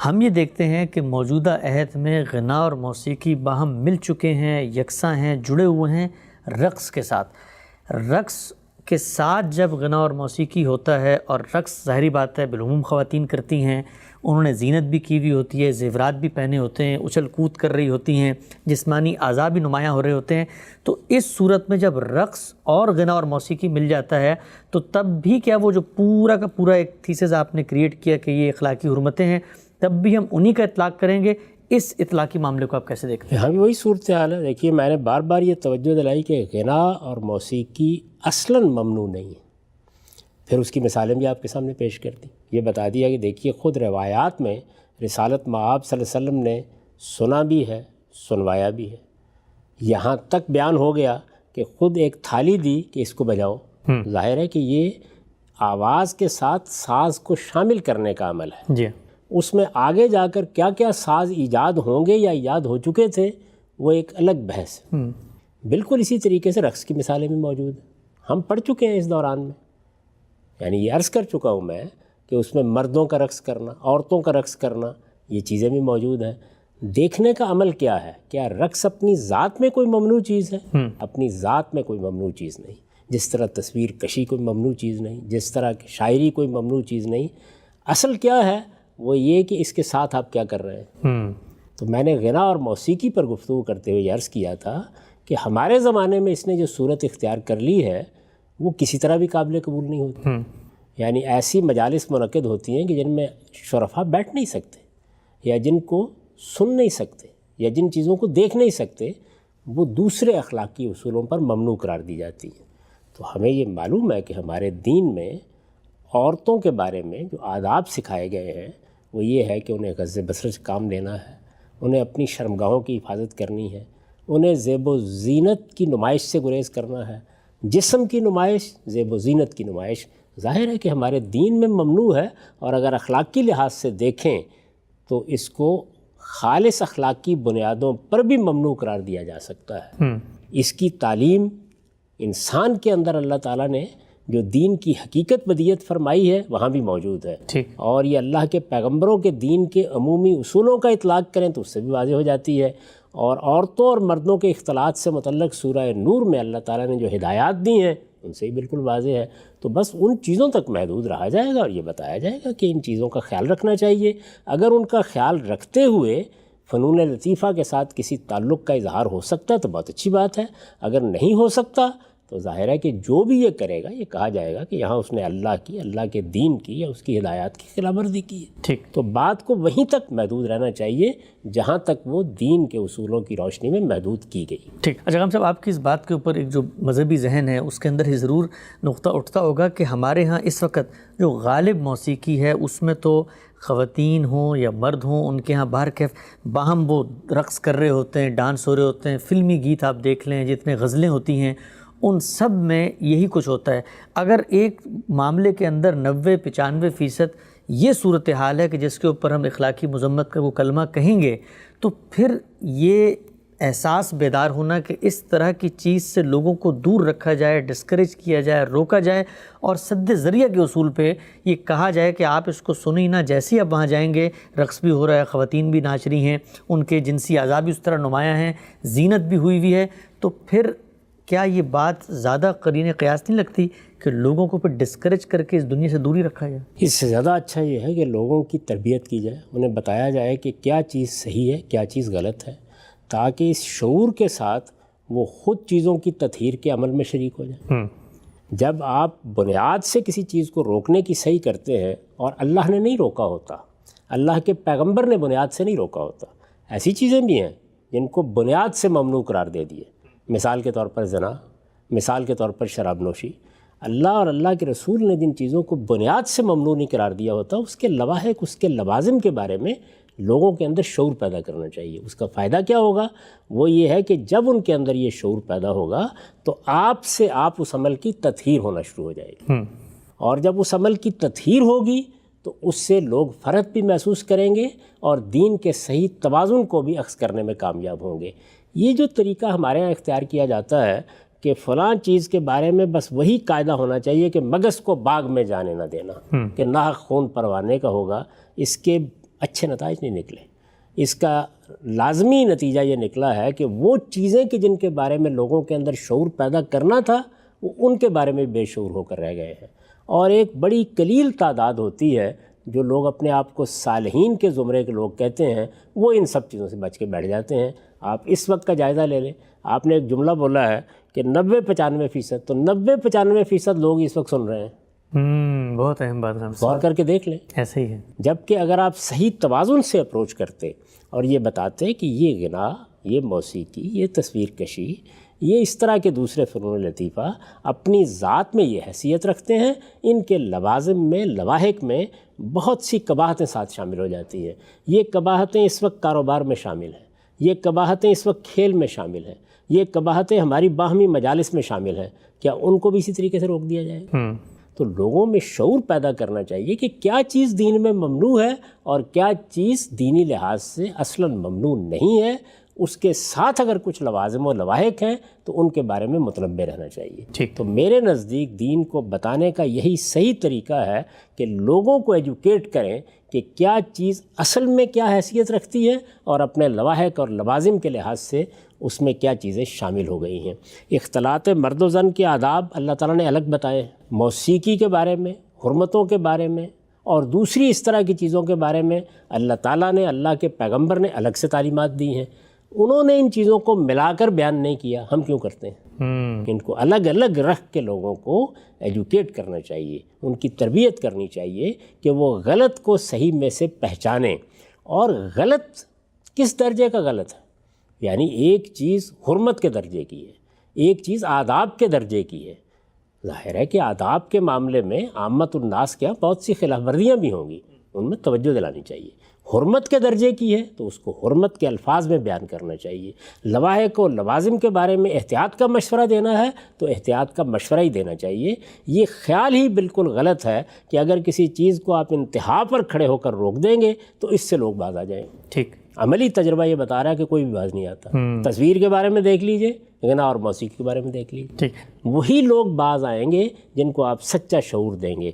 ہم یہ دیکھتے ہیں کہ موجودہ عہد میں غنا اور موسیقی باہم مل چکے ہیں، یکساں ہیں، جڑے ہوئے ہیں رقص کے ساتھ۔ رقص کے ساتھ جب غنا اور موسیقی ہوتا ہے، اور رقص ظاہری بات ہے بالعموم خواتین کرتی ہیں، انہوں نے زینت بھی کی ہوئی ہوتی ہے، زیورات بھی پہنے ہوتے ہیں، اچھل کود کر رہی ہوتی ہیں، جسمانی اعضاء بھی نمایاں ہو رہے ہوتے ہیں، تو اس صورت میں جب رقص اور غنا اور موسیقی مل جاتا ہے تو تب بھی کیا وہ جو پورا کا پورا ایک تھیسس آپ نے کریٹ کیا کہ یہ اخلاقی حرمتیں ہیں، تب بھی ہم انہی کا اطلاق کریں گے؟ اس اطلاقی معاملے کو آپ کیسے دیکھتے ہیں؟ یہاں بھی وہی صورتحال ہے۔ دیکھیے، میں نے بار بار یہ توجہ دلائی کہ غنا اور موسیقی اصلاً ممنوع نہیں ہے، پھر اس کی مثالیں بھی آپ کے سامنے پیش کر دیں۔ یہ بتا دیا کہ دیکھیے، خود روایات میں رسالت مآب صلی اللہ علیہ وسلم نے سنا بھی ہے، سنوایا بھی ہے، یہاں تک بیان ہو گیا کہ خود ایک تھالی دی کہ اس کو بجاؤ۔ ظاہر ہے کہ یہ آواز کے ساتھ ساز کو شامل کرنے کا عمل ہے۔ جی، اس میں آگے جا کر کیا کیا ساز ایجاد ہوں گے یا ایجاد ہو چکے تھے، وہ ایک الگ بحث ہے۔ بالکل اسی طریقے سے رقص کی مثالیں بھی موجود ہیں، ہم پڑھ چکے ہیں اس دوران میں۔ یعنی یہ عرض کر چکا ہوں میں کہ اس میں مردوں کا رقص کرنا، عورتوں کا رقص کرنا، یہ چیزیں بھی موجود ہیں۔ دیکھنے کا عمل کیا ہے؟ کیا رقص اپنی ذات میں کوئی ممنوع چیز ہے؟ اپنی ذات میں کوئی ممنوع چیز نہیں۔ جس طرح تصویر کشی کوئی ممنوع چیز نہیں، جس طرح کہ شاعری کوئی ممنوع چیز نہیں۔ اصل کیا ہے؟ وہ یہ کہ اس کے ساتھ آپ کیا کر رہے ہیں۔ تو میں نے غنا اور موسیقی پر گفتگو کرتے ہوئے یہ عرض کیا تھا کہ ہمارے زمانے میں اس نے جو صورت اختیار کر لی ہے وہ کسی طرح بھی قابل قبول نہیں ہوتی۔ یعنی ایسی مجالس منعقد ہوتی ہیں کہ جن میں شرفاء بیٹھ نہیں سکتے، یا جن کو سن نہیں سکتے، یا جن چیزوں کو دیکھ نہیں سکتے، وہ دوسرے اخلاقی اصولوں پر ممنوع قرار دی جاتی ہیں۔ تو ہمیں یہ معلوم ہے کہ ہمارے دین میں عورتوں کے بارے میں جو آداب سکھائے گئے ہیں وہ یہ ہے کہ انہیں غض بصر سے کام لینا ہے، انہیں اپنی شرمگاہوں کی حفاظت کرنی ہے، انہیں زیب و زینت کی نمائش سے گریز کرنا ہے۔ جسم کی نمائش، زیب و زینت کی نمائش ظاہر ہے کہ ہمارے دین میں ممنوع ہے، اور اگر اخلاقی لحاظ سے دیکھیں تو اس کو خالص اخلاقی بنیادوں پر بھی ممنوع قرار دیا جا سکتا ہے۔ اس کی تعلیم انسان کے اندر اللہ تعالیٰ نے جو دین کی حقیقت بدیت فرمائی ہے وہاں بھی موجود ہے، اور یہ اللہ کے پیغمبروں کے دین کے عمومی اصولوں کا اطلاق کریں تو اس سے بھی واضح ہو جاتی ہے۔ اور عورتوں اور مردوں کے اختلاط سے متعلق سورہ نور میں اللہ تعالیٰ نے جو ہدایات دی ہیں ان سے ہی بالکل واضح ہے۔ تو بس ان چیزوں تک محدود رہا جائے گا، اور یہ بتایا جائے گا کہ ان چیزوں کا خیال رکھنا چاہیے۔ اگر ان کا خیال رکھتے ہوئے فنون لطیفہ کے ساتھ کسی تعلق کا اظہار ہو سکتا ہے تو بہت اچھی بات ہے، اگر نہیں ہو سکتا تو ظاہر ہے کہ جو بھی یہ کرے گا یہ کہا جائے گا کہ یہاں اس نے اللہ کی، اللہ کے دین کی یا اس کی ہدایات کی خلاف ورزی کی ہے۔ ٹھیک، تو بات کو وہیں تک محدود رہنا چاہیے جہاں تک وہ دین کے اصولوں کی روشنی میں محدود کی گئی۔ ٹھیک۔ اچھا غام صاحب، آپ کی اس بات کے اوپر ایک جو مذہبی ذہن ہے اس کے اندر ہی ضرور نقطہ اٹھتا ہوگا کہ ہمارے ہاں اس وقت جو غالب موسیقی ہے اس میں تو خواتین ہوں یا مرد ہوں، ان کے ہاں باہر کیف باہم وہ رقص کر رہے ہوتے ہیں، ڈانس ہو رہے ہوتے ہیں، فلمی گیت آپ دیکھ لیں، جتنے غزلیں ہوتی ہیں ان سب میں یہی کچھ ہوتا ہے۔ اگر ایک معاملے کے اندر 90-95% یہ صورتحال ہے کہ جس کے اوپر ہم اخلاقی مذمت کا وہ کلمہ کہیں گے، تو پھر یہ احساس بیدار ہونا کہ اس طرح کی چیز سے لوگوں کو دور رکھا جائے، ڈسکریج کیا جائے، روکا جائے، اور سد ذریعہ کے اصول پہ یہ کہا جائے کہ آپ اس کو سنیں نہ، جیسے ہی آپ وہاں جائیں گے رقص بھی ہو رہا ہے، خواتین بھی ناچ رہی ہیں، ان کے جنسی اعضاء بھی اس طرح نمایاں ہیں، زینت بھی ہوئی ہوئی ہے، تو پھر کیا یہ بات زیادہ قرین قیاس نہیں لگتی کہ لوگوں کو پھر ڈسکریج کر کے اس دنیا سے دوری رکھا جائے؟ اس سے زیادہ اچھا یہ ہے کہ لوگوں کی تربیت کی جائے، انہیں بتایا جائے کہ کیا چیز صحیح ہے، کیا چیز غلط ہے، تاکہ اس شعور کے ساتھ وہ خود چیزوں کی تطہیر کے عمل میں شریک ہو جائیں۔ جب آپ بنیاد سے کسی چیز کو روکنے کی صحیح کرتے ہیں، اور اللہ نے نہیں روکا ہوتا، اللہ کے پیغمبر نے بنیاد سے نہیں روکا ہوتا، ایسی چیزیں بھی ہیں جن کو بنیاد سے ممنوع قرار دے دیے، مثال کے طور پر زنا، مثال کے طور پر شراب نوشی۔ اللہ اور اللہ کے رسول نے جن چیزوں کو بنیاد سے ممنوع نہیں قرار دیا ہوتا، اس کے لواحق، اس کے لوازم کے بارے میں لوگوں کے اندر شعور پیدا کرنا چاہیے۔ اس کا فائدہ کیا ہوگا؟ وہ یہ ہے کہ جب ان کے اندر یہ شعور پیدا ہوگا تو آپ سے آپ اس عمل کی تطہیر ہونا شروع ہو جائے گی، اور جب اس عمل کی تطہیر ہوگی تو اس سے لوگ فرحت بھی محسوس کریں گے، اور دین کے صحیح توازن کو بھی اخذ کرنے میں کامیاب ہوں گے۔ یہ جو طریقہ ہمارے ہاں اختیار کیا جاتا ہے کہ فلاں چیز کے بارے میں بس وہی قاعدہ ہونا چاہیے کہ مگس کو باغ میں جانے نہ دینا، کہ ناحق خون پروانے کا ہوگا، اس کے اچھے نتائج نہیں نکلے. اس کا لازمی نتیجہ یہ نکلا ہے کہ وہ چیزیں کہ جن کے بارے میں لوگوں کے اندر شعور پیدا کرنا تھا وہ ان کے بارے میں بے شعور ہو کر رہ گئے ہیں. اور ایک بڑی قلیل تعداد ہوتی ہے جو لوگ اپنے آپ کو صالحین کے زمرے کے لوگ کہتے ہیں، وہ ان سب چیزوں سے بچ کے بیٹھ جاتے ہیں. آپ اس وقت کا جائزہ لے لیں. آپ نے ایک جملہ بولا ہے کہ 90-95%، تو 90-95% لوگ اس وقت سن رہے ہیں. بہت اہم بات ہے، غور کر کے دیکھ لیں. ایسے ہی ہے. جبکہ اگر آپ صحیح توازن سے اپروچ کرتے اور یہ بتاتے کہ یہ غنا، یہ موسیقی، یہ تصویر کشی، یہ اس طرح کے دوسرے فنون لطیفہ اپنی ذات میں یہ حیثیت رکھتے ہیں، ان کے لوازم میں، لواحق میں بہت سی قباحتیں ساتھ شامل ہو جاتی ہیں. یہ قباحتیں اس وقت کاروبار میں شامل ہیں، یہ قباحتیں اس وقت کھیل میں شامل ہیں، یہ قباحتیں ہماری باہمی مجالس میں شامل ہیں. کیا ان کو بھی اسی طریقے سے روک دیا جائے؟ تو لوگوں میں شعور پیدا کرنا چاہیے کہ کیا چیز دین میں ممنوع ہے اور کیا چیز دینی لحاظ سے اصلاً ممنوع نہیں ہے. اس کے ساتھ اگر کچھ لوازم و لواحق ہیں تو ان کے بارے میں متنبہ رہنا چاہیے. ٹھیک. تو میرے نزدیک دین کو بتانے کا یہی صحیح طریقہ ہے کہ لوگوں کو ایجوکیٹ کریں کہ کیا چیز اصل میں کیا حیثیت رکھتی ہے اور اپنے لواحق اور لوازم کے لحاظ سے اس میں کیا چیزیں شامل ہو گئی ہیں. اختلاط مرد و زن کے آداب اللہ تعالیٰ نے الگ بتائے، موسیقی کے بارے میں، حرمتوں کے بارے میں اور دوسری اس طرح کی چیزوں کے بارے میں اللہ تعالیٰ نے، اللہ کے پیغمبر نے الگ سے تعلیمات دی ہیں. انہوں نے ان چیزوں کو ملا کر بیان نہیں کیا. ہم کیوں کرتے ہیں؟ ان کو الگ الگ رکھ کے لوگوں کو ایجوکیٹ کرنا چاہیے، ان کی تربیت کرنی چاہیے کہ وہ غلط کو صحیح میں سے پہچانیں. اور غلط کس درجے کا غلط ہے؟ یعنی ایک چیز حرمت کے درجے کی ہے، ایک چیز آداب کے درجے کی ہے. ظاہر ہے کہ آداب کے معاملے میں عامت الناس کیا بہت سی خلاف ورزیاں بھی ہوں گی، ان میں توجہ دلانی چاہیے. حرمت کے درجے کی ہے تو اس کو حرمت کے الفاظ میں بیان کرنا چاہیے. لواحق و لوازم کے بارے میں احتیاط کا مشورہ دینا ہے تو احتیاط کا مشورہ ہی دینا چاہیے. یہ خیال ہی بالکل غلط ہے کہ اگر کسی چیز کو آپ انتہا پر کھڑے ہو کر روک دیں گے تو اس سے لوگ باز آ جائیں. ٹھیک. عملی تجربہ یہ بتا رہا ہے کہ کوئی بھی باز نہیں آتا. تصویر کے بارے میں دیکھ لیجئے، غنا اور موسیقی کے بارے میں دیکھ لیجئے. ٹھیک. وہی لوگ باز آئیں گے جن کو آپ سچا شعور دیں گے.